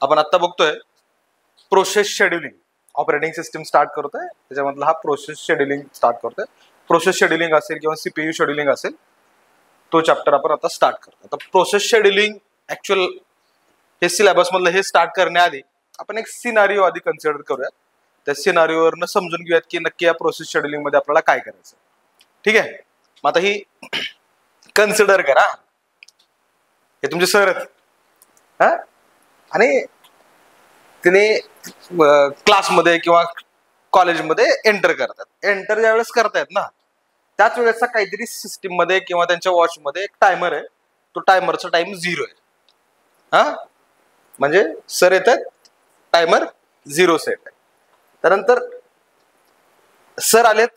आपण आता बघतोय process scheduling. Operating system start करतोय, त्याच्यामधला हा प्रोसेस शेड्युलिंग स्टार्ट करतोय. प्रोसेस शेड्युलिंग असेल किंवा सीपीयू शेड्युलिंग असेल, तो चॅप्टर आपण आता स्टार्ट करतो. आता प्रोसेस शेड्युलिंग ऍक्च्युअल हे सिलेबस मधलं हे स्टार्ट करण्याआधी आपण एक सिनारिओ आधी कन्सिडर करूयात. त्या सिनारिओवरनं समजून घेऊयात की नक्की या प्रोसेस शेड्युलिंग मध्ये आपल्याला काय करायचं. ठीक आहे, मग आता ही कन्सिडर करा. हे तुमचे सर आहेत हा, आणि तिने क्लासमध्ये किंवा कॉलेजमध्ये एंटर करतात. एंटर ज्यावेळेस करतायत ना, त्याच वेळेसचा काहीतरी सिस्टीम मध्ये किंवा त्यांच्या वॉचमध्ये एक टायमर आहे. तो टायमरचा टाइम 0 आहे. हा, म्हणजे सर येतात, टायमर 0 सेट आहे. त्यानंतर सर आलेत,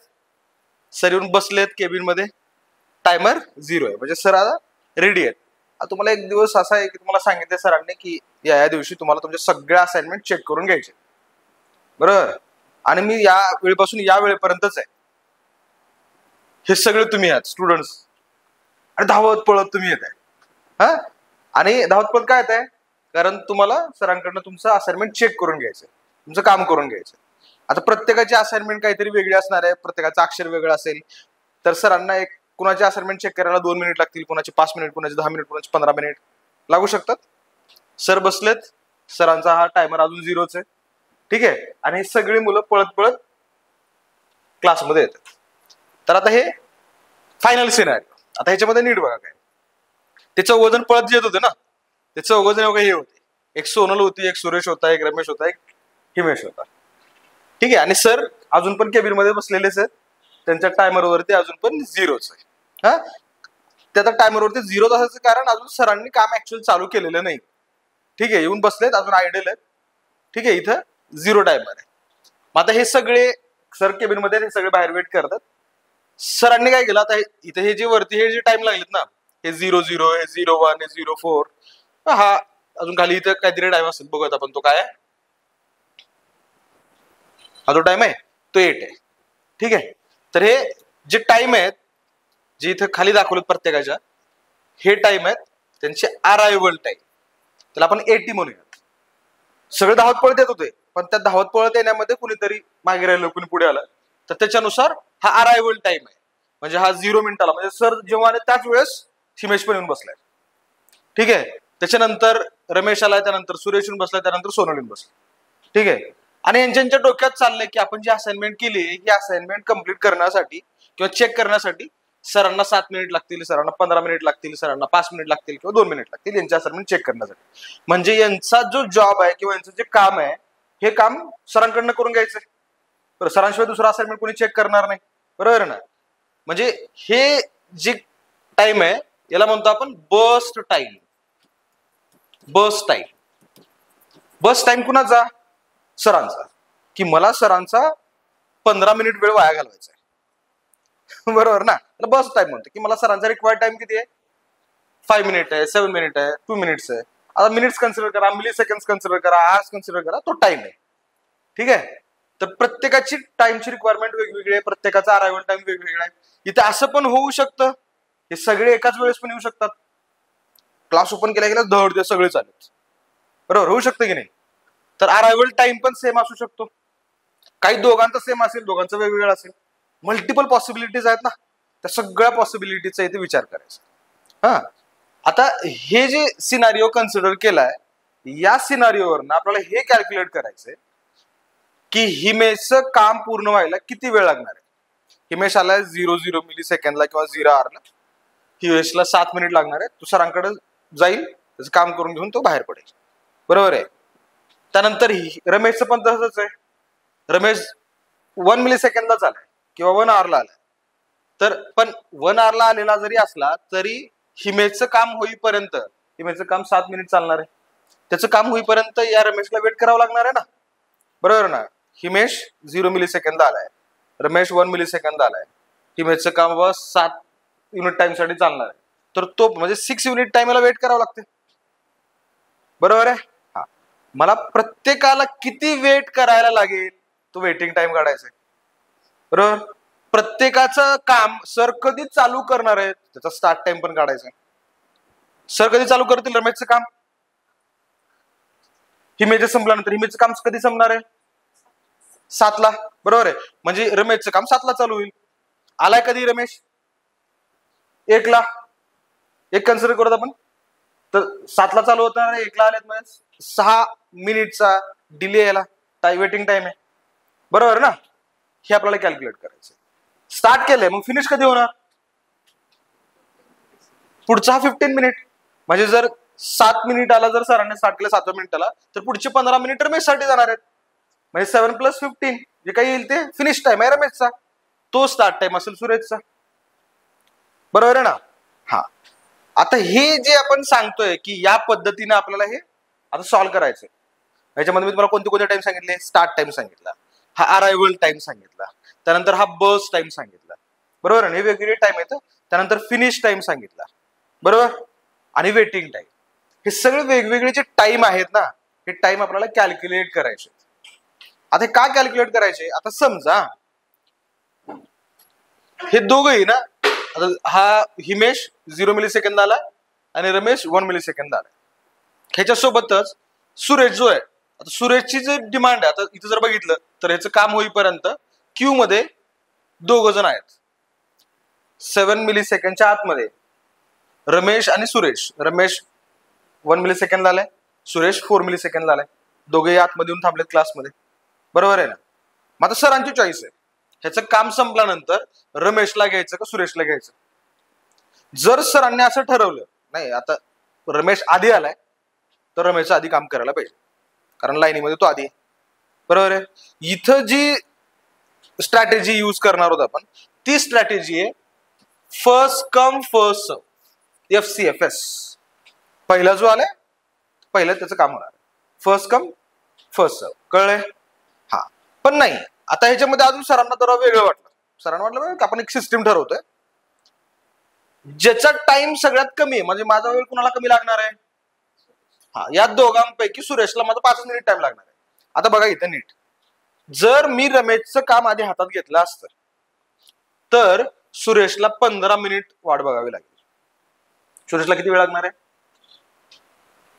सर येऊन बसलेत केबिन मध्ये, टायमर 0 आहे. म्हणजे सर आता रेडी आहेत. आता तुम्हाला एक दिवस असा आहे की तुम्हाला सांगितलं सरांनी की या दिवशी तुम्हाला तुमच्या सगळ्या असाइनमेंट चेक करून घ्यायचे, बरोबर. आणि मी या वेळेपासून या वेळेपर्यंतच आहे. हे सगळे तुम्ही आहात स्टुडंट्स, आणि धावत पळत तुम्ही येत आहे. हा, आणि धावत पळत काय येत आहे, कारण तुम्हाला सरांकडनं तुमचं असाइनमेंट चेक करून घ्यायचं, तुमचं काम करून घ्यायचं. आता प्रत्येकाची असाइनमेंट काहीतरी वेगळी असणार आहे, प्रत्येकाचं अक्षर वेगळं असेल. तर सरांना एक कुणाचे असाइनमेंट चेक करायला 2 मिनिट लागतील, कुणाचे 5 मिनिट, कुणाचे 10 मिनिट, कुणाचे 15 मिनिट लागू शकतात. सर बसलेत, सरांचा हा टायमर अजून 0च आहे. ठीक आहे, आणि सगळी मुलं पळत पळत क्लासमध्ये येतात. तर आता हे फायनल सिनारिओ. आता ह्याच्यामध्ये नीट बघा काय, ते चौघजण पळत येत होते ना, ते चौघजण हे होते. एक सोनल होती, एक सुरेश होता, एक रमेश होता, एक हिमेश होता. ठीक आहे, आणि सर अजून पण केबिन मध्ये बसलेलेच आहेत. त्यांच्या टायमरवरती अजून पण 0च आहे. हा, त्याचा टायमरवरती 0च असायचं कारण अजून सरांनी काम ऍक्च्युअल चालू केलेलं नाही. ठीक आहे, येऊन बसलेत, अजून आयडल आहेत. ठीक आहे, इथं 0 टायमर आहे. मग आता हे सगळे सर केबिन मध्ये हे सगळे बाहेर वेट करतात. सरांनी काय केलं, आता इथे हे जे वरती हे जे टाइम लागलेत ना, हे 00, हे 01, हे 04, हा अजून खाली इथं काहीतरी टाइम असेल, बघत आपण तो काय आहे. हा जो टाइम आहे तो 8 आहे. ठीक आहे, तर हे जे टाइम आहेत जे इथं खाली दाखवलेत प्रत्येकाच्या, हे टाइम आहेत त्यांचे अरायव्हल टाइम. त्याला आपण 80 म्हणूयात. सगळे धावत पळत येत होते, पण त्या धावत पळत येण्यामध्ये कुणीतरी मागे राहिलं, कुणी पुढे आलं, तर त्याच्यानुसार हा अरायव्हल टाइम आहे. म्हणजे हा 0 मिनिटाला, म्हणजे सर जेव्हा आले त्याच वेळेस हिमेश पण येऊन बसलाय. ठीक आहे, त्याच्यानंतर रमेश आलाय, त्यानंतर सुरेश येऊन बसलाय, त्यानंतर सोनल येऊन बसलाय. ठीक आहे, आणि यांच्या डोक्यात चाललंय की आपण जी असाइनमेंट केली, ही असाइनमेंट कम्प्लीट करण्यासाठी किंवा चेक करण्यासाठी सरांना 7 मिनिट लागतील, सरांना 15 मिनिट लागतील, सरांना 5 मिनिट लागतील किंवा 2 मिनिट लागतील यांची असाइनमेंट चेक करण्यासाठी. म्हणजे यांचा जो जॉब आहे किंवा यांचं जे काम आहे, हे काम सरांकडनं करून घ्यायचंय. बरं, सरांशिवाय दुसरा असाइनमेंट कोणी चेक करणार नाही, बरोबर ना. म्हणजे हे जे टाइम आहे याला म्हणतो आपण burst time. Burst time, burst time कुणाचा, सरांचा. की मला सरांचा 15 मिनिट वेळ वाया घालवायचा आहे, बरोबर ना. बस्ट टाइम म्हणतो की मला सरांचा रिक्वायर्ड टाइम किती आहे, 5 मिनिट आहे, 7 मिनिट आहे, 2 मिनिट्स आहे. आता मिनिट्स कन्सिडर करा, मिली सेकंड कन्सिडर करा, आवर्स कन्सिडर करा, तो टाइम आहे. ठीक आहे, तर प्रत्येकाची टाइमची रिक्वायरमेंट वेगवेगळी आहे, प्रत्येकाचा अरायव्हल टाइम वेगवेगळा आहे. इथे असं पण होऊ शकतं, हे सगळे एकाच वेळेस पण येऊ शकतात. क्लास ओपन केल्या गेल्या धड सगळे चालेल, बरोबर, होऊ शकतं की नाही. तर अरायव्हल टाइम पण सेम असू शकतो. काही दोघांचा सेम असेल, दोघांचा वेगवेगळा असेल. मल्टिपल पॉसिबिलिटीज आहेत ना, त्या सगळ्या पॉसिबिलिटीचा इथे विचार करायचा. हा, आता हे जे सिनारिओ कन्सिडर केलाय, या सिनारिओवरनं आपल्याला हे कॅल्क्युलेट करायचंय की हिमेशचं काम पूर्ण व्हायला किती वेळ लागणार आहे. हिमेश आलाय 00 मिली सेकंदला किंवा 0 hourला. हिमेशला 7 मिनिट लागणार आहे. तो सरांकडे जाईल, त्याचं काम करून घेऊन तो बाहेर पडेल, बरोबर आहे. त्यानंतर रमेशचं पण तसंच आहे. रमेश 1 मिली सेकंदलाच आलाय किंवा 1 hourला आलाय. तर पण 1 hourला आलेला जरी असला तरी हिमेशचं काम होईपर्यंत, हिमेशचं काम 7 मिनिट चालणार आहे. त्याचं काम होईपर्यंत या रमेशला वेट करावं लागणार आहे ना, बरोबर ना. हिमेश 0 मिली सेकंद आलाय, रमेश 1 मिली सेकंद आलाय. हिमेशचं काम 7 युनिट टाइम साठी चालणार आहे. तर तो म्हणजे 6 युनिट टाइमला वेट करावं लागते, बरोबर आहे. हा, मला प्रत्येकाला किती वेट करायला लागेल तो वेटिंग टाइम काढायचा आहे, बरोबर. प्रत्येकाचं काम सर कधी चालू करणार आहे त्याचा स्टार्ट टाइम पण काढायचा आहे. सर कधी चालू करतील रमेशचं काम, हिमेशचं संपल्यानंतर हिमेशचं काम कधी संपणार आहे? 7ला, बरोबर आहे. म्हणजे रमेशचं काम 7ला चालू होईल. आलाय कधी रमेश? 1ला. 1 कन्सिडर करत आपण, तर 7ला चालू होणार आहे, 1ला आलेत म्हणजे 6 मिनिटचा डिले याला वेटिंग टाइम आहे, बरोबर ना. हे आपल्याला कॅल्क्युलेट करायचं. स्टार्ट केलंय, मग फिनिश कधी होणार? पुढचा 15 मिनिट. म्हणजे जर 7 मिनिटाला जर सरांनी स्टार्ट केलं 7व्या मिनिटाला, तर पुढचे 15 मिनिट रमेशसाठी जाणार आहेत. म्हणजे 7 + 15 जे काही येईल ते फिनिश टाइम आहे रमेशचा. तो स्टार्ट टाइम असेल सुरेशचा, बरोबर आहे ना. हा, आता हे जे आपण सांगतोय की या पद्धतीने आपल्याला हे आता सॉल्व्ह करायचंय. याच्यामध्ये मी तुम्हाला कोणते कोणते टाइम सांगितले? स्टार्ट टाइम सांगितला, हा अरायव्हल टाइम सांगितला, त्यानंतर हा बस टाइम सांगितला, बरोबर आहे. हे वेगवेगळे टाइम आहेत. त्यानंतर फिनिश टाइम सांगितला, बरोबर, आणि वेटिंग टाइम. हे सगळे वेगवेगळे जे टाइम आहेत ना, हे टाइम आपल्याला कॅल्क्युलेट करायचे. आता हे का कॅल्क्युलेट करायचे? आता समजा हे दोघंही ना, आता हा हिमेश 0 मिलीसेकंद आला आणि रमेश 1 मिलीसेकंद आला. ह्याच्यासोबतच सुरेश जो आहे, आता सुरेशची जी डिमांड आहे, आता इथं जर बघितलं तर ह्याचं काम होईपर्यंत क्यू मध्ये 2 जण आहेत. 7 मिलीसेकंडच्या आतमध्ये रमेश आणि सुरेश. रमेश 1 मिलीसेकंद आलाय, सुरेश 4 मिलीसेकंद आलाय. दोघेही आतमध्ये येऊन थांबलेत क्लासमध्ये, बरोबर आहे ना. मग आता सरांची चॉईस आहे, ह्याचं काम संपल्यानंतर रमेशला घ्यायचं का सुरेशला घ्यायचं. जर सरांनी असं ठरवलं नाही आता रमेश आधी आलाय, तर रमेशचं आधी काम करायला पाहिजे, कारण लाईनीमध्ये तो आधी आहे, बरोबर आहे. इथं जी स्ट्रॅटेजी यूज करणार आहोत आपण, ती स्ट्रॅटेजी आहे first come first serve, FCFS. पहिला जो आलाय पहिलं त्याचं काम होणार, फर्स्ट कम फर्स्ट सर्व. कळलंय? हा, पण नाही आता ह्याच्यामध्ये अजून सरांना जरा वेगळं वाटलं. सरांना वाटलं आपण एक सिस्टीम ठरवतोय ज्याचा टाइम सगळ्यात कमी आहे, म्हणजे माझा वेळ कुणाला कमी लागणार आहे? हा, या दोघांपैकी सुरेशला माझा 5 मिनिट टाइम लागणार आहे. आता बघा इथं नीट, जर मी रमेशचं काम आधी हातात घेतलं असतं तर सुरेशला 15 मिनिट वाट बघावी लागेल. सुरेशला किती वेळ लागणार आहे?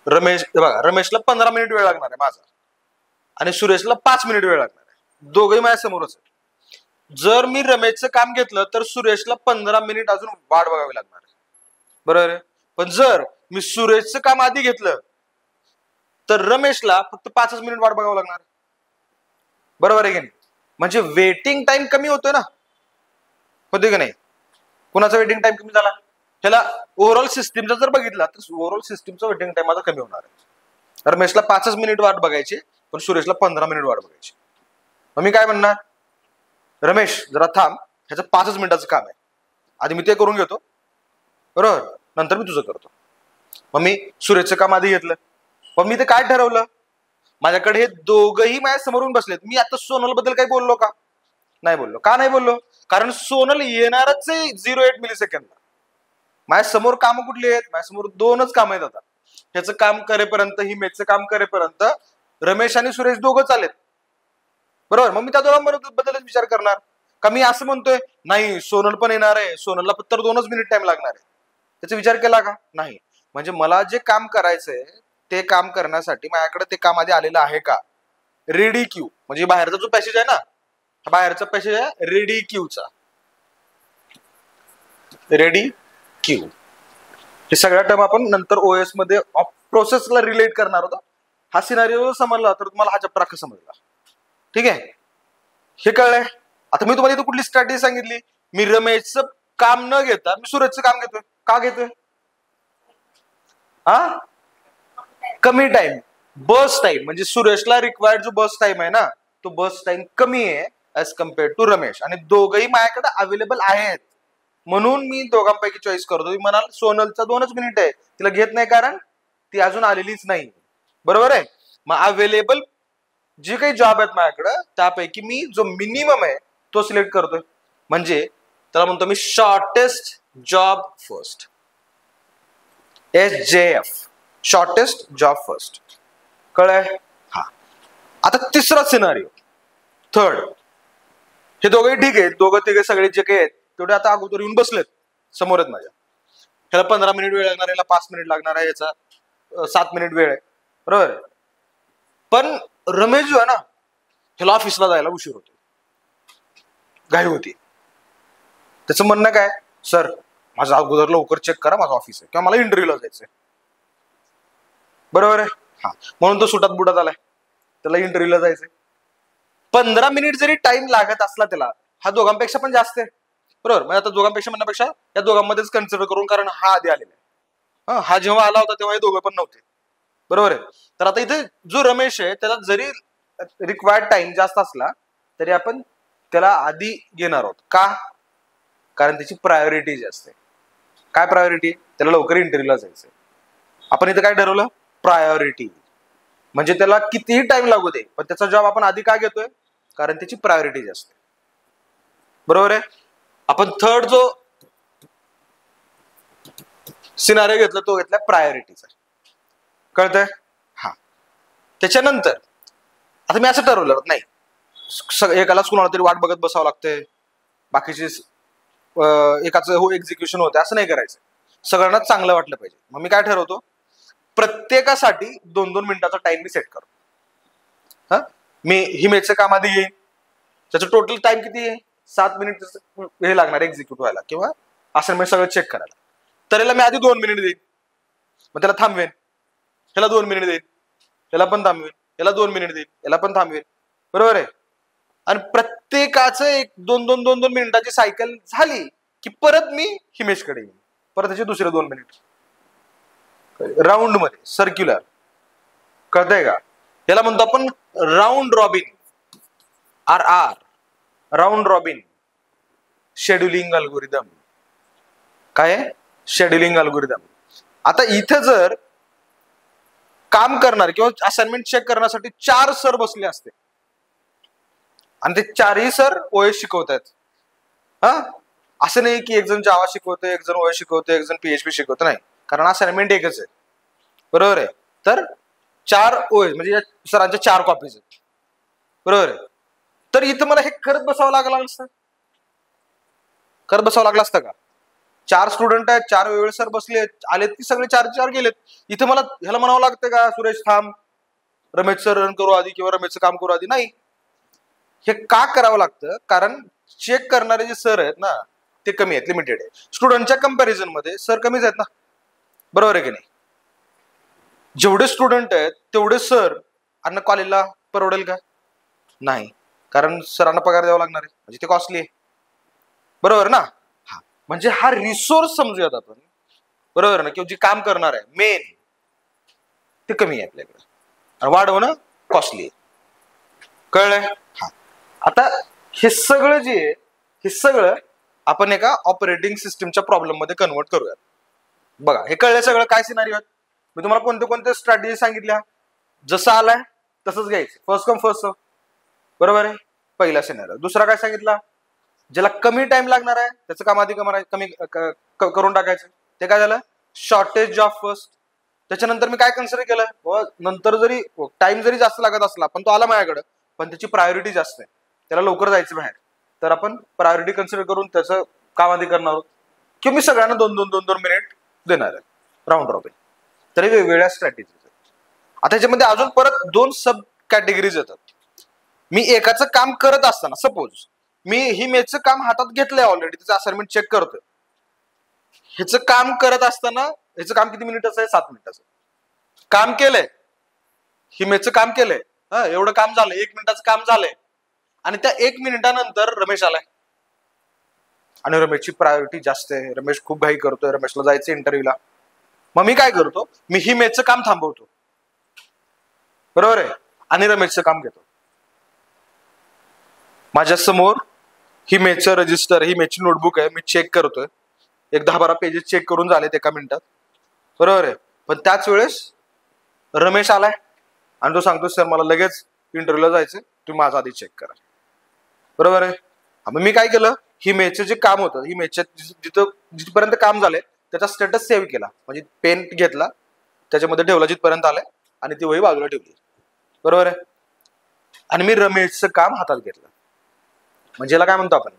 रमेशला 15 मिनिट वेळ लागणार आहे माझा, आणि सुरेशला 5 मिनिट वेळ लागणार आहे. दोघंही माझ्या समोरच आहे. जर मी रमेशचं काम घेतलं तर सुरेशला 15 मिनिट अजून वाट बघावी लागणार आहे, बरोबर आहे. पण जर मी सुरेशचं काम आधी घेतलं तर रमेशला फक्त 5 मिनिट वाट बघावं लागणार, बरोबर आहे की नाही. म्हणजे वेटिंग टाइम कमी होतोय ना, होते की नाही. कुणाचा वेटिंग टाइम कमी झाला? ह्याला ओव्हरऑल सिस्टीमचा जर बघितला तर ओव्हरऑल सिस्टीमचा वेटिंग टाइम माझा कमी होणार आहे. रमेशला 5 मिनिट वाट बघायची, पण सुरेशला 15 मिनिट वाट बघायची. मग मी काय म्हणणार, रमेश जरा थांब, ह्याचं 5 मिनिटाचं काम आहे, आधी मी ते करून घेतो, बरोबर, नंतर मी तुझं करतो. मग मी सुरेशचं काम आधी घेतलं. पण मी ते काय ठरवलं, माझ्याकडे हे दोघंही माझ्या समोरून बसलेत. मी आता सोनल बद्दल काही बोललो का? नाही बोललो. का नाही बोललो? कारण सोनल येणारच आहे 0.8 मिलीसेकंदला. माझ्या समोर कामं कुठली आहेत? माझ्या समोर 2च कामं आहेत. आता ह्याचं काम करेपर्यंत, हिमेशचं काम करेपर्यंत रमेश आणि सुरेश दोघंच आलेत, बरोबर. मग मी त्या दोघांबद्दलच विचार करणार का? मी असं म्हणतोय नाही सोनल पण येणार आहे, सोनलला फक्त 2च मिनिट टाइम लागणार आहे, त्याचा विचार केला का? नाही. म्हणजे मला जे काम करायचंय ते काम करण्यासाठी माझ्याकडे ते काम आधी आलेलं आहे का? रेडी क्यू, म्हणजे बाहेरचा जो पॅसेज आहे ना, हा बाहेरचा पॅसेज आहे रेडी क्यूचा. रेडी क्यू हे सगळ्या टर्म आपण नंतर OS मध्ये प्रोसेसला रिलेट करणार होता. हा सिनारिओ समजला तर तुम्हाला हा चॅप्टर अख्खा समजला, ठीक आहे. हे कळलंय? आता मी तुम्हाला इथं कुठली स्ट्रॅटेजी सांगितली? मी रमेशचं काम न घेता मी सुरेशचं काम घेतोय. का घेतोय? हा, कमी टाइम, बस टाइम. म्हणजे सुरेशला रिक्वायर्ड जो बस टाइम आहे ना, तो बस टाइम कमी आहे ऍज कम्पेअर्ड टू रमेश, आणि दोघंही माझ्याकडे अवेलेबल आहेत, म्हणून मी दोघांपैकी चॉईस करतो. तुम्ही म्हणाल सोनलचा 2च मिनिट आहे, तिला घेत नाही कारण ती अजून आलेलीच नाही, बरोबर आहे. मग अवेलेबल जे काही जॉब आहेत माझ्याकडे त्यापैकी मी जो मिनिमम आहे तो सिलेक्ट करतोय. म्हणजे त्याला म्हणतो मी shortest job first, SJF, shortest job first. कळलंय? हा. आता तिसरा सिनारिओ, थर्ड. हे दोघे ठीक आहेत, दोघं तिघे सगळे जे काही आहेत तेवढे आता अगोदर येऊन बसलेत, समोर आहेत माझ्या. ह्याला 15 मिनिट वेळ लागणार, याला 5 मिनिट लागणार आहे, याचा 7 मिनिट वेळ आहे, बरोबर. पण रमेश जो आहे ना, ह्याला ऑफिसला जायला उशीर होतो, घाई होती. त्याचं म्हणणं काय, सर माझं अगोदर लवकर चेक करा, माझं ऑफिस आहे किंवा मला इंटरव्ह्यूला जायचंय. बरोबर आहे. हा, म्हणून तो सुटात बुटात आलाय, त्याला इंटरव्ह्यूला जायचंय. 15 मिनिट जरी टाइम लागत असला त्याला, हा दोघांपेक्षा पण जास्त आहे. बरोबर. म्हणजे आता दोघांपेक्षा म्हणण्यापेक्षा या दोघांमध्येच कन्सिडर करून, कारण हा आधी आलेला आहे. हा जेव्हा आला होता तेव्हा हे दोघं पण नव्हते. बरोबर आहे. तर आता इथे जो रमेश आहे त्याला जरी रिक्वायर्ड टाइम जास्त असला तरी आपण त्याला आधी घेणार आहोत. का? कारण त्याची प्रायोरिटी जास्त आहे. काय प्रायोरिटी? त्याला लवकर इंटरव्ह्यूला जायचंय. आपण इथे काय ठरवलं? प्रायोरिटी. म्हणजे त्याला कितीही टाइम लागू दे, पण त्याचा जॉब आपण आधी काय घेतोय? कारण त्याची प्रायोरिटी जास्त आहे. बरोबर आहे. आपण थर्ड जो सिनारिओ घेतला तो घेतला प्रायोरिटीचा. कळतंय? हा. त्याच्यानंतर आता मी असं ठरवलं नाही, एकालाच कुणाला तरी वाट बघत बसावं लागतंय, बाकीची एकाच हो एक्झिक्युशन होते, असं नाही करायचं. सगळ्यांनाच चांगलं वाटलं पाहिजे. मग मी काय ठरवतो, प्रत्येकासाठी 2-2 मिनिटाचा टाइम मी सेट करतो. हा, मी हिमेशचं काम आधी घेईन, त्याचं टोटल टाइम किती आहे? 7 मिनिट हे लागणार एक्झिक्यूट व्हायला किंवा असाइनमेंट सगळं चेक करायला. तर याला मी आधी 2 मिनिट देईन, मग त्याला थांबवेन, ह्याला 2 मिनिट देईन, याला पण थांबवेन, याला 2 मिनिट देईन, याला पण थांबवेन. बरोबर आहे. आणि प्रत्येकाचं 1-2 मिनिटाची सायकल झाली की परत मी हिमेशकडे येईन, परत त्याचे दुसरे 2 मिनिट राऊंड मध्ये सर्क्युलर. कळतंय का? याला म्हणतो आपण round robin, RR, round robin scheduling algorithm. काय आहे? Scheduling algorithm. आता इथं जर काम करणार किंवा असाइनमेंट चेक करण्यासाठी 4 सर बसले असते आणि ते 4ही सर OS शिकवतायत, हा, असं नाही की एक जण जावा शिकवतोय, एक जण OS शिकवतोय, एक जण PHP शिकवतो, नाही, कारण असाइनमेंट एकच आहे. बरोबर आहे. तर 4 OS म्हणजे या सरांच्या 4 कॉपीज आहेत. बरोबर आहे. तर इथं मला हे करत बसावं लागलं असतं, करत बसावं लागलं असतं का? 4 स्टुडंट आहेत, 4 वेगवेगळे सर बसले, आलेत की सगळे 4 गेलेत. इथं मला ह्याला म्हणावं लागतं का, सुरेश थांब, रमेशचं रन करू आधी किंवा रमेशचं काम करू आधी? नाही. हे का करावं लागतं? कारण चेक करणारे जे सर आहेत ना ते कमी आहेत, लिमिटेड आहे. स्टुडंटच्या कंपॅरिझन मध्ये सर कमीच आहेत ना. बरोबर आहे की नाही? जेवढे स्टुडंट आहेत तेवढे सर आणि कॉलेजला परवडेल का? नाही, कारण सरांना पगार द्यावा लागणार आहे, म्हणजे ते कॉस्टली आहे. बरोबर ना? हा, म्हणजे हा रिसोर्स समजूयात आपण. बरोबर ना? किंवा जे काम करणार आहे मेन ते कमी आहे आपल्याकडे, वाढवणं कॉस्टली आहे. कळलंय? हा. आता हे सगळं जे आहे हे सगळं आपण एका ऑपरेटिंग सिस्टीमच्या प्रॉब्लेम मध्ये कन्वर्ट करूयात. बघा, हे कळलं सगळं काय सिनारिओ आहेत. मी तुम्हाला कोणते कोणते स्ट्रॅटेजी सांगितल्या, जसं आलाय तसंच घ्यायचं, फर्स्ट कम फर्स्ट सर्व. बरोबर आहे. पहिला सिनारिओ. दुसरा काय सांगितला, ज्याला कमी टाइम लागणार आहे त्याचं काम आधी कमी करून टाकायचं. ते काय झालं? Shortage job first. त्याच्यानंतर मी काय कन्सिडर केलं, नंतर जरी टाइम जरी जास्त लागत असला पण तो आला माझ्याकडे, पण त्याची प्रायोरिटी जास्त आहे, त्याला लवकर जायचं बाहेर, तर आपण प्रायोरिटी कन्सिडर करून त्याचं काम आधी करणार आहोत किंवा मी सगळ्यांना 2-2 मिनिट देणार आहे, राऊंड रॉबिन. तरी वेगवेगळ्या स्ट्रॅटेजीज आहेत. आता याच्यामध्ये अजून परत 2 सब कॅटेगरीज येतात. मी एकाचं काम करत असताना, सपोज मी ही मेथचं काम हातात घेतलंय ऑलरेडी, त्याचं असाइनमेंट चेक करतोय, ह्याचं काम करत असताना, ह्याचं काम किती मिनिटाचं आहे? 7 मिनिटाचं काम केलंय, ही मेथचं काम केलंय, एवढं काम झालंय, 1 मिनिटाचं काम झालंय, आणि त्या 1 मिनिटानंतर रमेश आलाय आणि रमेशची प्रायोरिटी जास्त आहे, रमेश खूप घाई करतोय, रमेशला जायचं इंटरव्ह्यूला. मग मी काय करतो, मी ही मेथचं काम थांबवतो, बरोबर आहे, आणि रमेशचं काम घेतो. माझ्या समोर ही मेथचं रजिस्टर, ही मेथची नोटबुक आहे, मी चेक करतोय, 10-12 पेजेस चेक करून झालेत 1 मिनिटात. बरोबर आहे. पण त्याच वेळेस रमेश आलाय आणि तो सांगतो, सर मला लगेच इंटरव्ह्यूला जायचं, तुम्ही माझं आधी चेक करा. बरोबर आहे. मग मी काय केलं, ही मेथचं जे काम होतं, ही मेथच्या जिथपर्यंत काम झालंय त्याचा स्टेटस सेव्ह केला, म्हणजे पेन घेतला, त्याच्यामध्ये ठेवला जिथपर्यंत आलाय आणि ती वही बाजूला ठेवली. बरोबर आहे. आणि मी रमेशचं काम हातात घेतलं, म्हणजे याला काय म्हणतो आपण,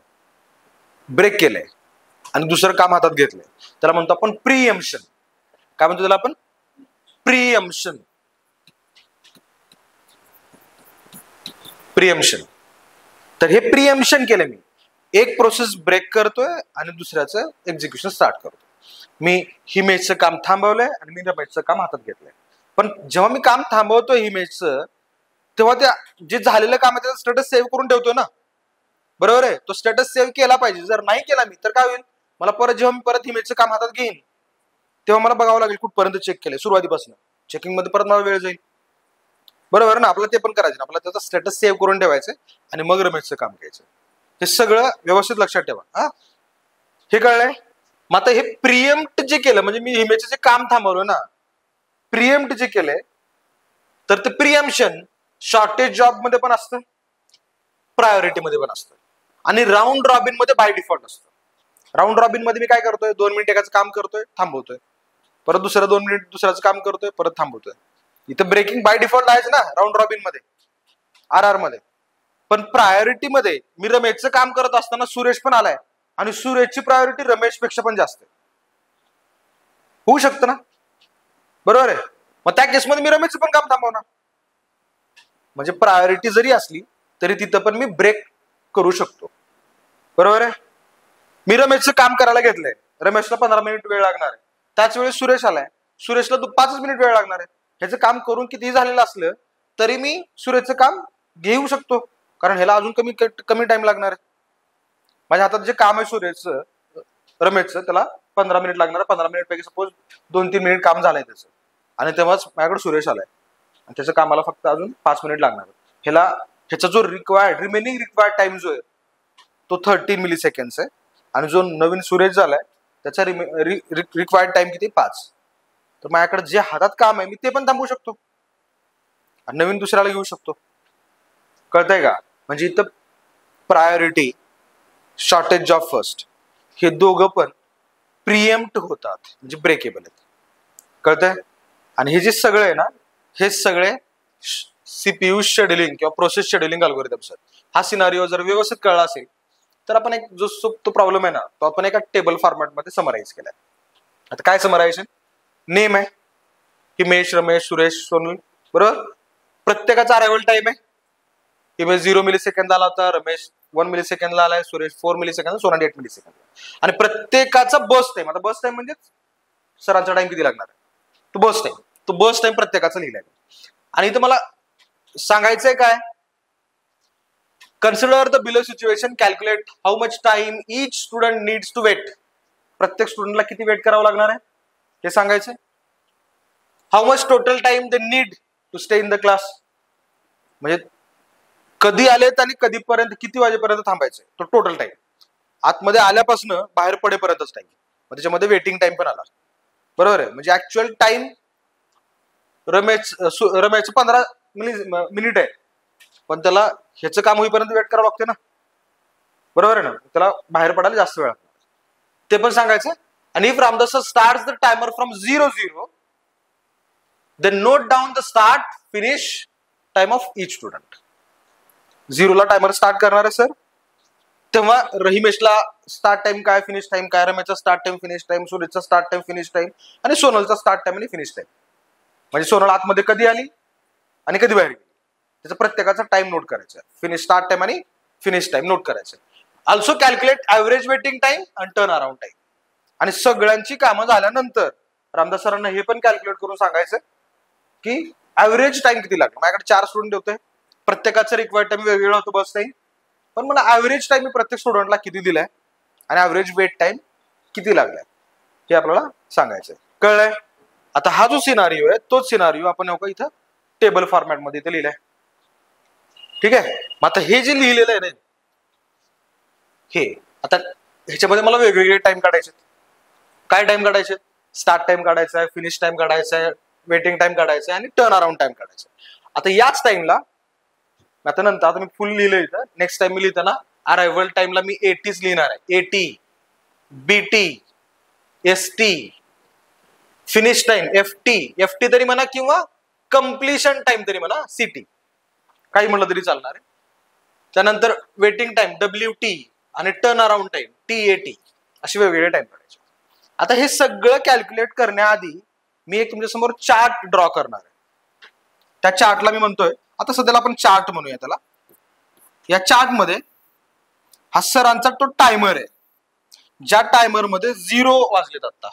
ब्रेक केलंय आणि दुसरं काम हातात घेतलंय, त्याला म्हणतो आपण प्रिएम्प्शन. काय म्हणतो त्याला आपण? प्रिएम्प्शन. प्रियम्शन. तर हे प्रियम्शन केलं मी. एक प्रोसेस ब्रेक करतोय आणि दुसऱ्याचं एक्झिक्युशन स्टार्ट करतोय. मी हिमेजचं काम थांबवलंय आणि मी रमेशचं काम हातात घेतलंय. पण जेव्हा मी काम थांबवतोय हिमेजचं, तेव्हा त्या जे झालेलं काम आहे त्याचा स्टेटस सेव्ह करून ठेवतोय ना, बरोबर आहे. तो स्टेटस सेव्ह केला पाहिजे. जर नाही केला मी तर काय होईल, मला परत जेव्हा मी परत हिमेजचं काम हातात घेईन तेव्हा मला बघावं लागेल कुठपर्यंत चेक केलंय सुरुवातीपासून. चेकिंग मध्ये परत मला वेळ जाईल, बरोबर ना. आपल्याला ते पण करायचं, आपल्याला त्याचा स्टेटस सेव्ह करून ठेवायचं आणि मग रमेशचं काम घ्यायचं. हे सगळं व्यवस्थित लक्षात ठेवा. हा, हे कळलंय. मग आता हे प्रिएम्प्ट जे केलं, म्हणजे मी हिमेजचं जे काम थांबवलं ना, प्रिएम्प्ट जे केलंय, तर ते प्रिएम्प्शन शॉर्टेज जॉब मध्ये पण असतं, प्रायोरिटी मध्ये पण असतं आणि राऊंड रॉबिन मध्ये बाय डिफॉल्ट असतं. राऊंड रॉबिन मध्ये मी काय करतोय, 2 मिनिट एकाचं काम करतोय, थांबवतोय, परत दुसरं 2 मिनिट दुसऱ्याचं काम करतोय, परत थांबवतोय. इथं ब्रेकिंग बाय डिफॉल्ट आहेच ना राऊंड रॉबिन मध्ये, RR मध्ये. पण प्रायोरिटी मध्ये मी रमेशचं काम करत असताना सुरेश पण आलाय आणि सुरेशची प्रायोरिटी रमेशपेक्षा पण जास्त आहे. होऊ शकतं ना, बरोबर आहे. मग त्या केसमध्ये मी रमेशचं पण काम थांबवणार. म्हणजे प्रायोरिटी जरी असली तरी तिथं पण मी ब्रेक करू शकतो, बरोबर आहे. मी रमेशचं काम करायला घेतलंय, रमेशला 15 मिनिट वेळ लागणार आहे, त्याच वेळेस सुरेश आलाय, सुरेशला 5 मिनिट वेळ लागणार आहे. ह्याचं काम करून कितीही झालेलं असलं तरी मी सुरेशचं काम घेऊ शकतो, कारण ह्याला अजून कमी टाइम लागणार आहे. माझ्या हातात जे काम आहे सुरेशचं, रमेशचं, त्याला 15 मिनिट लागणार. 15 मिनिट पैकी सपोज 2-3 मिनिट काम झालंय त्याचं, आणि तेव्हाच माझ्याकडे सुरेश आलाय आणि त्याच्या कामाला फक्त अजून 5 मिनिट लागणार. ह्याचा जो रिमेनिंग रिक्वायर्ड टाइम जो आहे तो 13 मिली सेकंड आहे, आणि जो नवीन सुरेश झालाय त्याचा रिक्वायर्ड टाइम किती, 5. तर माझ्याकडे जे हातात काम आहे मी ते पण थांबवू शकतो आणि नवीन दुसऱ्याला घेऊ शकतो. कळतंय का? म्हणजे इथं प्रायोरिटी, शॉर्टेज जॉब फर्स्ट, हे दोघं पण प्रिएम्प्ट होतात, म्हणजे ब्रेकेबल आहेत. कळतंय? आणि हे जे सगळे आहे ना, हे सगळे सीपीयू शेड्युलिंग किंवा प्रोसेस शेड्युलिंग अल्गोरिदम्स आहेत. हा सिनारिओ जर व्यवस्थित कळला असेल तर आपण एक जो तो प्रॉब्लेम आहे ना, तो आपण एका टेबल फॉर्मॅटमध्ये समराईज केलाय. आता काय समरायझेशन? नेम आहे, हिमेश, रमेश, सुरेश, सोनल, बरोबर. प्रत्येकाचा अरायवल टाइम आहे. हिमेश 0 मिली सेकंद आला होता, रमेश 1 मिली सेकंदला आलाय, Suresh 4 millisecond, Sonali 8 millisecond. आणि प्रत्येकाचा बस टाइम, आता बस टाइम म्हणजे सरांचा टाइम किती लागणार आहे, तो बस टाइम प्रत्येकाचा लिहिलाय. आणि इथं मला सांगायचंय काय, consider the below situation, calculate how much time each student needs to wait. प्रत्येक स्टुडंटला किती वेट करावं लागणार आहे हे सांगायचंय. How much total time they need to stay in the class, म्हणजे कधी आलेत आणि कधीपर्यंत, किती वाजेपर्यंत थांबायचंय, तो टोटल टाइम. आतमध्ये आल्यापासून बाहेर पडेपर्यंतच टाइम, मग त्याच्यामध्ये वेटिंग टाइम पण आला, बरोबर आहे. म्हणजे ऍक्च्युअल टाइम रमेश 15 मिनिट आहे, पण त्याला ह्याचं काम होईपर्यंत वेट करावं लागते ना, बरोबर आहे ना. त्याला बाहेर पडायला जास्त वेळ लागतो, ते पण सांगायचं. आणि if Ramdas starts the timer from 0-0, then note down the start finish time of each student. 0 ला टायमर स्टार्ट करणार आहे सर, तेव्हा रहिमेशला स्टार्ट टाइम काय, फिनिश टाइम काय, रमेशचा स्टार्ट टाइम, फिनिश टाइम, सुरेशचा स्टार्ट टाइम, फिनिश टाइम, आणि सोनलचा स्टार्ट टाइम आणि फिनिश टाइम. म्हणजे सोनल आतमध्ये कधी आली आणि कधी बाहेर गेली, त्याचा प्रत्येकाचा टाइम नोट करायचा. फिनिश स्टार्ट टाइम आणि फिनिश टाइम नोट करायचं. Also calculate average waiting time आणि टर्न अराउंड टाइम. आणि सगळ्यांची कामं झाल्यानंतर रामदास सरांना हे पण कॅल्क्युलेट करून सांगायचं की ऍव्हरेज टाइम किती लागला. माझ्याकडे 4 स्टुडंट होते, प्रत्येकाचा रिक्वायर्ड टाइम वेगवेगळा होतो बस टाइम, पण मला ऍव्हरेज टाइम मी प्रत्येक स्टुडंटला किती दिलाय आणि ऍव्हरेज वेट टाइम किती लागलाय हे आपल्याला सांगायचंय. कळलंय? आता हा जो सिनारिओ आहे तोच सिनारिओ आपण इथं टेबल फॉर्मॅट मध्ये इथे लिहिलाय. ठीक आहे. मग आता हे जे लिहिलेलं आहे ना, हे आता ह्याच्यामध्ये मला वेगवेगळे टाइम काढायचे. काय टाइम काढायचे? स्टार्ट टाइम काढायचा आहे, फिनिश टाइम काढायचा आहे, वेटिंग टाइम काढायचा आहे आणि टर्न अराउंड टाइम काढायचा. आता याच टाइमला आता मी फुल लिहिलंय इथं. नेक्स्ट टाइम मी लिहिताना अरायव्हल टाइमला मी 80 लिहिणार आहे. 80, BT, ST, finish time FT तरी म्हणा किंवा कम्प्लिशन टाइम तरी म्हणा CT, काही म्हणलं तरी चालणार आहे. त्यानंतर वेटिंग टाइम WT आणि टर्न अराउंड टाइम TAT, असे वेगवेगळे टाइम काढायचे. आता हे सगळं कॅल्क्युलेट करण्याआधी मी एक तुमच्या समोर चार्ट ड्रॉ करणार आहे. त्या चार्टला मी म्हणतोय, आता सध्याला आपण चार्ट म्हणूया त्याला. या चार्ट मध्ये हा सरांचा तो टायमर आहे, ज्या टायमर मध्ये 0 वाजलेत आता.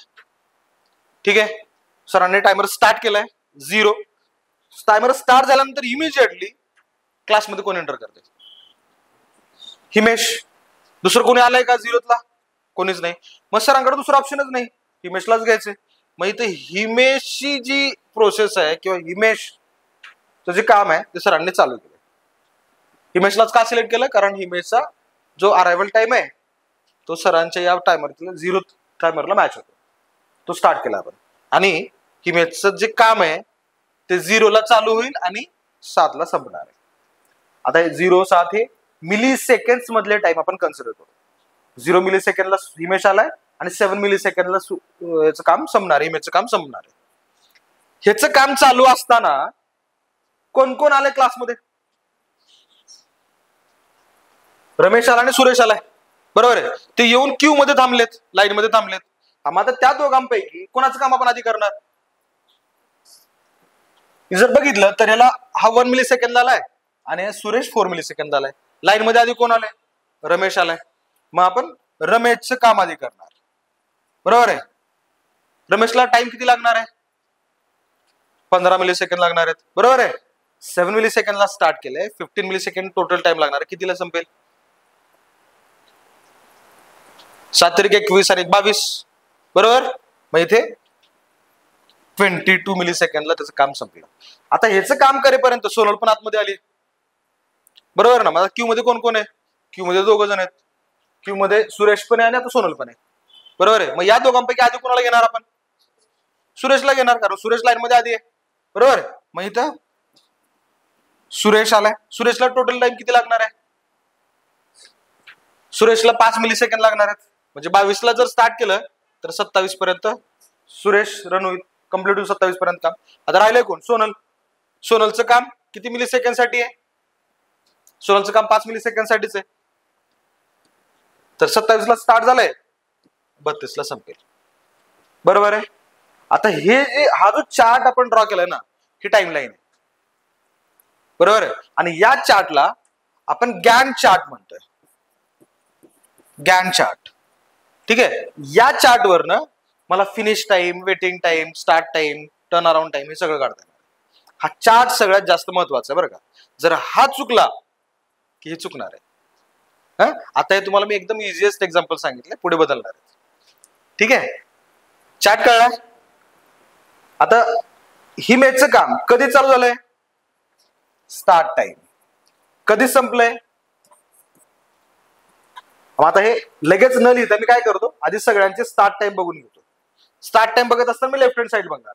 ठीक आहे, सरांनी टायमर स्टार्ट केलाय 0. टायमर स्टार्ट झाल्यानंतर इमिजिएटली क्लासमध्ये कोण एंटर करते? हिमेश. दुसरं कोणी आलंय का 0ला? कोणीच नाही. मग सरांकडे दुसरा ऑप्शनच नाही, हिमेशलाच घ्यायचंय. मग इथे हिमेशची जी प्रोसेस आहे किंवा हिमेश जे काम आहे ते सरांनी चालू केलं. हिमेशलाच का सिलेक्ट केलं? कारण हिमेशचा जो अरायव्हल टाइम आहे तो सरांच्या या टायमरला 0 टायमरला मॅच होतो. तो स्टार्ट केला आपण. आणि हिमेशचं जे काम आहे ते 0ला चालू होईल आणि 7ला संपणार आहे. आता 0-7 हे मिली सेकंड मधले टाइम आपण कन्सिडर करू. 0 मिली सेकंडला हिमेश आलाय आणि 7 मिली सेकंडला याचं काम संपणार आहे, हिमेशचं काम संपणार आहे. ह्याचं काम चालू असताना कोण कोण आलंय क्लासमध्ये? रमेश आला आणि सुरेश आलाय, बरोबर आहे. ते येऊन क्यू मध्ये थांबलेत, लाईन मध्ये थांबलेत. आता त्या दोघांपैकी कोणाचं काम आपण आधी करणार? जर बघितलं तर याला हा 1 मिली सेकंद आलाय आणि सुरेश 4 मिली सेकंद आलाय. लाईन मध्ये आधी कोण आलाय? रमेश आलाय. मग आपण रमेशचं काम आधी करणार, बरोबर आहे. रमेशला टाइम किती लागणार आहे? 15 मिली सेकंद लागणार आहेत, बरोबर आहे. 7 मिली सेकंडला स्टार्ट केलंय, 15 मिली सेकंड टोटल टाइम लागणार आहे. कितीला संपेल? 7 × 1 = 21 आणि 22, बरोबर. मग इथे 22 मिली सेकंडला त्याचं काम संपलं. आता ह्याचं काम करेपर्यंत सोनल पण आतमध्ये आली, बरोबर ना. माझा क्यू मध्ये कोण कोण आहे? क्यू मध्ये 2 जण आहेत. क्यू मध्ये सुरेश पण आहे आणि आता सोनल पण आहे, बरोबर आहे. मग या दोघांपैकी आधी कोणाला घेणार आपण? सुरेशला घेणार, कारण सुरेश लाईन मध्ये आधी आहे, बरोबर. मग इथं सुरेश आलाय. सुरेशला टोटल टाइम किती लागणार आहे? सुरेशला 5 मिली सेकंड लागणार आहेत. म्हणजे 22ला जर स्टार्ट केलं तर 27 पर्यंत सुरेश रन होईल, कम्प्लीट होईल 27 पर्यंत काम. आता राहिलंय कोण? सोनल. सोनलचं काम किती मिली सेकंड साठी आहे? सोनलचं काम 5 मिली सेकंड साठीच आहे. तर 27ला स्टार्ट झालंय, 32ला संपेल, बरोबर आहे. आता हे हा जो चार्ट आपण ड्रॉ केलाय ना, ही टाइम लाईन आहे, बरोबर आहे. आणि या चार्टला आपण गॅन चार्ट म्हणतोय, गॅन चार्ट. ठीक आहे. या चार्ट वरनं मला finish time, waiting time, start time, turn around time हे सगळं काढता येणार. हा चार्ट सगळ्यात जास्त महत्वाचा आहे, बरं का. जर हा चुकला की हे चुकणार आहे. आता हे तुम्हाला मी एकदम इझिएस्ट एक्झाम्पल सांगितलं, पुढे बदलणार आहे. ठीक आहे. चार्ट कळला. आता हिमेशचं काम कधी चालू झालंय? Start time. कधी संपलंय? आता हे लगेच न लिहिता मी काय करतो, आधी सगळ्यांचे स्टार्ट टाइम बघून घेतो. स्टार्ट टाइम बघत असताना मी लेफ्ट हँड साइड बघणार.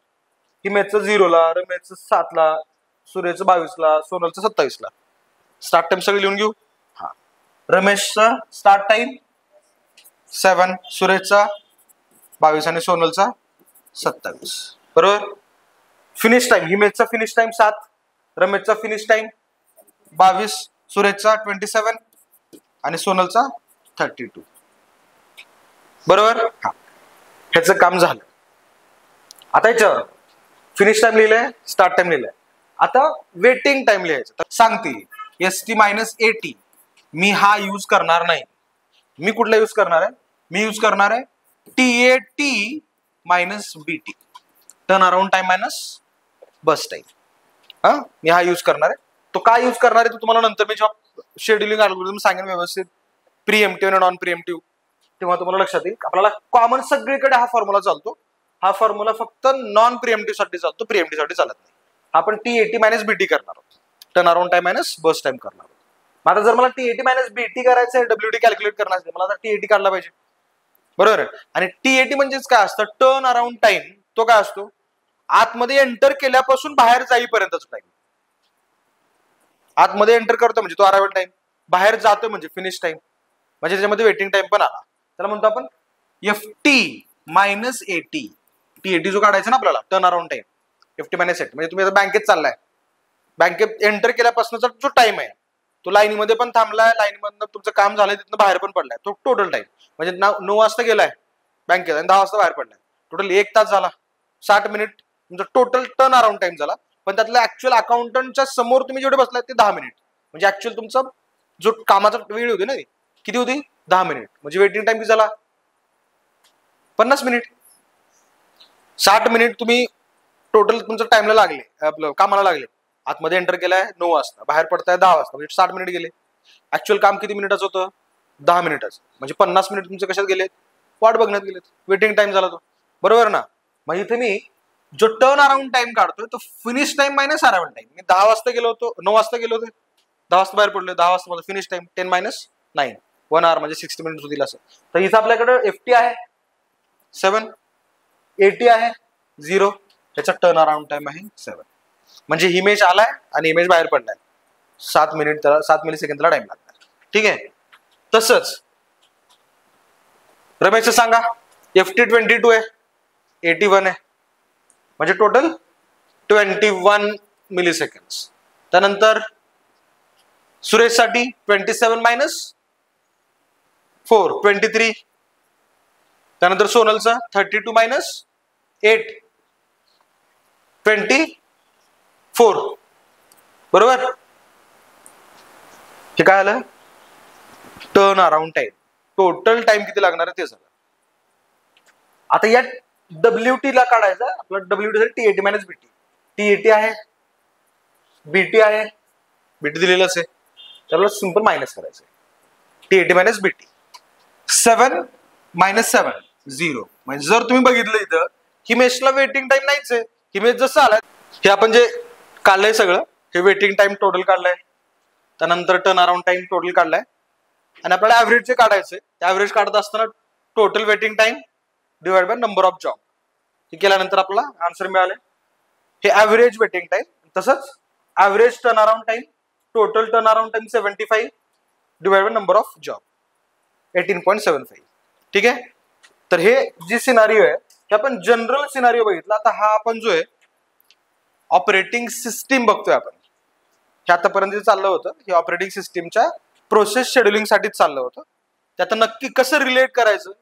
हिमेशचं 0ला, रमेशचं 7ला, सूर्यचं 22ला, सोनलचं 27ला. स्टार्ट टाइम सगळे लिहून घेऊ. हा, रमेशचा स्टार्ट टाइम 7, सुरेशचा 22 आणि सोनलचा 27, बरोबर. फिनिश टाइम हिमेशचा फिनिश टाइम 7, रमेशचा फिनिश टाइम 22, सुरेशचा 27 आणि सोनलचा 32, बरोबर. हा, ह्याचं काम झालं. आता याच्यावर फिनिश टाइम लिहिलंय, स्टार्ट टाइम लिहिलंय. आता वेटिंग टाइम लिहायचं. तर सांगतील ST - AT मी हा यूज करणार नाही. मी कुठला यूज करणार आहे? मी यूज करणार आहे TAT - BT, turn around time minus burst time. हा, मी हा यूज करणार आहे. तो काय यूज करणार आहे तो तुम्हाला नंतर मी जेव्हा शेड्युलिंग अल्गोरिदम सांगेन व्यवस्थित, प्रीएम्प्टिव्ह आणि नॉन प्रीएम्प्टिव्ह, तेव्हा तुम्हाला लक्षात येईल. आपल्याला कॉमन सगळीकडे हा फॉर्म्युला चालतो. हा फॉर्म्युला फक्त नॉन प्रीएम्प्टिव्ह साठी चालतो, प्रीएम्प्टिव्ह साठी चालत नाही. आपण TAT - BT करणार आहोत, turn around time minus burst time करणार आहोत. आता जर मला TAT - BT करायचं आहे, WT कॅल्क्युलेट करणार असेल, मला आता TAT काढला पाहिजे, बरोबर आहे. आणि TAT म्हणजेच काय असतं? Turn around time. तो काय असतो? आतमध्ये एंटर केल्यापासून बाहेर जाईपर्यंतच टाइम. आतमध्ये एंटर करतो म्हणजे तो अरायव्हल टाइम, बाहेर जातो म्हणजे फिनिश टाइम, म्हणजे त्याच्यामध्ये वेटिंग टाइम पण आला. त्याला म्हणतो आपण FT - AT. TAT जो काढायचा ना आपल्याला, turn around time, FT - AT. म्हणजे तुम्ही आता बँकेत चाललाय, बँकेत एंटर केल्यापासूनचा जो टाइम आहे तो लाईनीमध्ये पण थांबलाय, लाईनमधनं तुमचं काम झालंय, तिथनं बाहेर पण पडलाय, तो टोटल टाइम. म्हणजे 9 वाजता गेलाय बँकेत आणि 10 वाजता बाहेर पडलाय, टोटल 1 तास झाला, 60 मिनिट तुमचा टोटल टर्न अराउंड टाइम झाला. पण त्यातलं ऍक्च्युअल अकाउंटंटच्या समोर तुम्ही जेवढे बसलाय ते 10 मिनिट, म्हणजे ऍक्च्युअल तुमचं जो कामाचा वेळ होती ना किती होती 10 मिनिट, म्हणजे वेटिंग टाइम किती झाला 50 मिनिट. 60 मिनिट तुम्ही टोटल तुमच्या टाइमला लागले, आपलं कामाला लागले. आतमध्ये एंटर केलाय 9 वाजता, बाहेर पडताय 10 वाजता, म्हणजे 60 मिनिट गेले. ऍक्च्युअल काम किती मिनिटाचं होतं 10 मिनिटाचं, म्हणजे 50 मिनिट तुमचे कशात गेलेत वाट बघण्यात गेलेत, वेटिंग टाइम झाला तो. बरोबर ना. मग इथे मी जो टर्न अराउंड टाइम काढतोय तो finish time minus around time. मी 10 वाजता गेलो होतो, 9 वाजता गेलो होतो, 10 वाजता बाहेर पडलो, 10 वाजता माझा फिनिश टाइम 10 मायनस 9, 1 आवर म्हणजे 60 मिनिट होतील असं. तर इथं आपल्याकडे FT आहे 7, AT आहे 0, त्याचा टर्न अराउंड टाइम आहे 7. म्हणजे इमेज आलाय आणि इमेज बाहेर पडलाय, 7 मिनिट, 7 मिली सेकंदला टाइम लागणार. ठीक आहे. तसंच रमेशचं सांगा, FT 22 आहे, AT 1 आहे, म्हणजे टोटल 21 मिली सेकंड. त्यानंतर सुरेशसाठी 27 मायनस 4 23. त्यानंतर सोनलचा 32 मायनस 8 24. बरोबर. हे काय आलं turn around time. Total time किती लागणार आहे ते झालं. आता या WT ला काढायचा, आपला WT TAT minus BT. TAT आहे, BT आहे, BT दिलेलंच आहे, त्याला सिंपल मायनस करायचं. TAT minus BT. 7 मायनस 7 0. म्हणजे जर तुम्ही बघितलं इथं हिमेशला वेटिंग टाइम नाहीच आहे. हिमेश जसं आलाय हे आपण जे काढलंय सगळं, हे वेटिंग टाइम टोटल काढलंय, त्यानंतर टर्न अराउंड टाइम टोटल काढलाय, आणि आपल्याला ऍव्हरेजचे काढायचे. ऍव्हरेज काढत असताना total waiting time divide by number of job हे केल्यानंतर आपल्याला आन्सर मिळाले. हे ऍव्हरेज वेटिंग टाइम. तसंच average turn around time, total turn around time 75 divide by number of job 18.75. ठीक आहे. तर हे जी सिनारिओ आहे हे आपण जनरल सिनारिओ बघितला. आता हा आपण जो आहे ऑपरेटिंग सिस्टीम बघतोय आपण. हे आतापर्यंत चाललं होतं, हे ऑपरेटिंग सिस्टीमच्या प्रोसेस शेड्युलिंग साठीच चाललं होतं. त्यात नक्की कसं रिलेट करायचं